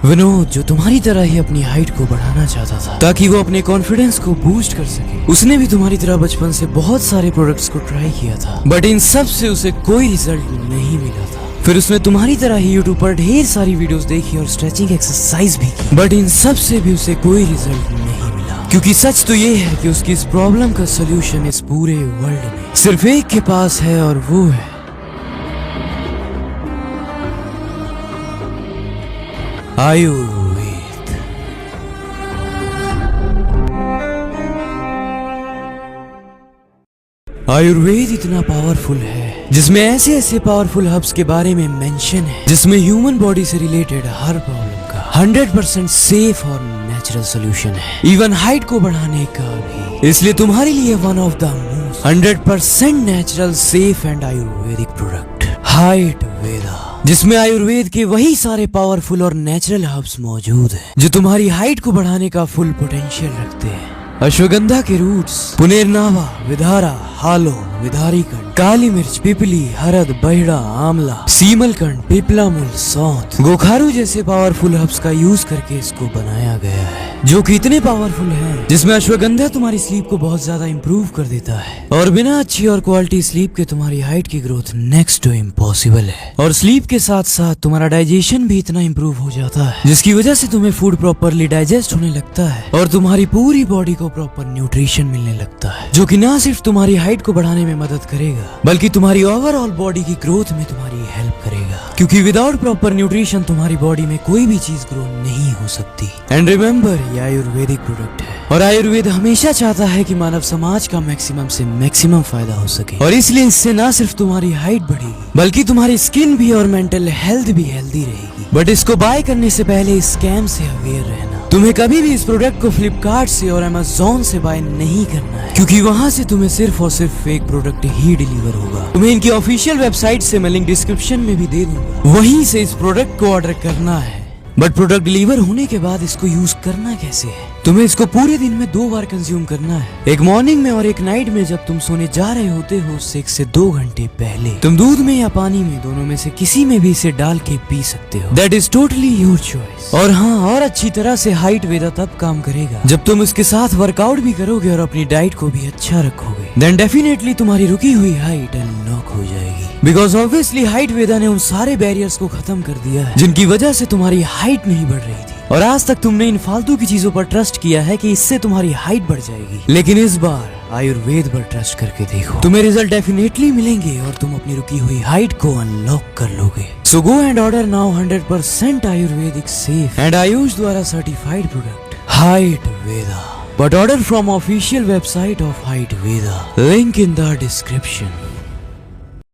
विनोद जो तुम्हारी तरह ही अपनी हाइट को बढ़ाना चाहता था ताकि वो अपने कॉन्फिडेंस को बूस्ट कर सके, उसने भी तुम्हारी तरह बचपन से बहुत सारे प्रोडक्ट्स को ट्राई किया था, बट इन सब से उसे कोई रिजल्ट नहीं मिला था। फिर उसने तुम्हारी तरह ही यूट्यूब पर ढेर सारी वीडियोस देखी और स्ट्रेचिंग एक्सरसाइज भी की, बट इन सब से भी उसे कोई रिजल्ट नहीं मिला। क्योंकि सच तो ये है कि उसकी इस प्रॉब्लम का सोल्यूशन इस पूरे वर्ल्ड में सिर्फ एक के पास है, और वो है आयुर्वेद। आयुर्वेद इतना पावरफुल है जिसमें ऐसे ऐसे पावरफुल हर्ब्स के बारे में मेंशन है जिसमें ह्यूमन बॉडी से रिलेटेड हर प्रॉब्लम का 100% सेफ और नेचुरल सोल्यूशन है, इवन हाइट को बढ़ाने का भी। इसलिए तुम्हारे लिए one of the most 100% natural, safe and Ayurvedic product height Veda, जिसमें आयुर्वेद के वही सारे पावरफुल और नेचुरल हर्ब्स मौजूद हैं जो तुम्हारी हाइट को बढ़ाने का फुल पोटेंशियल रखते हैं। अश्वगंधा के रूट्स, पुनेरनावा, विधारा, हालो, विधारीकंड, काली मिर्च, पिपली, हरद, बहिड़ा, आंवला, सीमलकंड, पिपलामुल, सौंठ, गोखारू जैसे पावरफुल हर्ब्स का यूज करके इसको बनाया गया है, जो कि इतने पावरफुल हैं जिसमें अश्वगंधा तुम्हारी स्लीप को बहुत ज्यादा इंप्रूव कर देता है, और बिना अच्छी और क्वालिटी स्लीप के तुम्हारी हाइट की ग्रोथ नेक्स्ट टू इम्पॉसिबल है। और स्लीप के साथ साथ तुम्हारा डाइजेशन भी इतना इंप्रूव हो जाता है जिसकी वजह से तुम्हें फूड प्रॉपरली डाइजेस्ट होने लगता है और तुम्हारी पूरी बॉडी को प्रॉपर न्यूट्रिशन मिलने लगता है, जो कि ना सिर्फ तुम्हारी हाइट को बढ़ाने में मदद करेगा बल्कि तुम्हारी ओवरऑल बॉडी की ग्रोथ में तुम्हारी हेल्प करेगा। क्योंकि विदाउट प्रॉपर न्यूट्रिशन तुम्हारी बॉडी में कोई भी चीज ग्रो नहीं हो सकती। एंड रिमेम्बर, ये आयुर्वेदिक प्रोडक्ट है और आयुर्वेद हमेशा चाहता है कि मानव समाज का मैक्सिमम से मैक्सिमम फायदा हो सके, और इसलिए इससे ना सिर्फ तुम्हारी हाइट बढ़ेगी बल्कि तुम्हारी स्किन भी और मेंटल हेल्थ भी हेल्दी रहेगी। बट इसको बाय करने से पहले स्कैम से अवेयर रहना। तुम्हें कभी भी इस प्रोडक्ट को फ्लिपकार्ट से और अमेज़न से बाय नहीं करना है, क्योंकि वहाँ से तुम्हें सिर्फ और सिर्फ फेक प्रोडक्ट ही डिलीवर होगा। तुम्हें इनकी ऑफिशियल वेबसाइट से मैं लिंक डिस्क्रिप्शन में भी दे दूंगा, वहीं से इस प्रोडक्ट को ऑर्डर करना है। बट प्रोडक्ट डिलीवर होने के बाद इसको यूज करना कैसे है? तुम्हें इसको पूरे दिन में 2 बार कंज्यूम करना है, एक मॉर्निंग में और एक नाइट में जब तुम सोने जा रहे होते हो उससे 1 से 2 घंटे पहले। तुम दूध में या पानी में, दोनों में से किसी में भी इसे डाल के पी सकते हो। That is totally your choice. और हाँ, और अच्छी तरह से हाइट वेदा तब काम करेगा जब तुम इसके साथ वर्कआउट भी करोगे और अपनी डाइट को भी अच्छा रखोगे। देन डेफिनेटली तुम्हारी रुकी हुई हाइट अनलॉक हो जाएगी, बिकॉज ऑब्वियसली हाइट वेदा ने उन सारे बैरियर्स को खत्म कर दिया है जिनकी वजह से तुम्हारी हाइट नहीं बढ़ रही थी, और आज तक तुमने इन फालतू की चीजों पर ट्रस्ट किया है कि इससे तुम्हारी हाइट बढ़ जाएगी। लेकिन इस बार आयुर्वेद पर ट्रस्ट करके देखो, तुम्हें रिजल्ट डेफिनेटली मिलेंगे और तुम अपनी रुकी हुई हाइट को अनलॉक कर लोगे। So go and order now 100% Ayurvedic safe and AYUSH द्वारा certified product height Veda, but order from official website of height Veda, link in the description.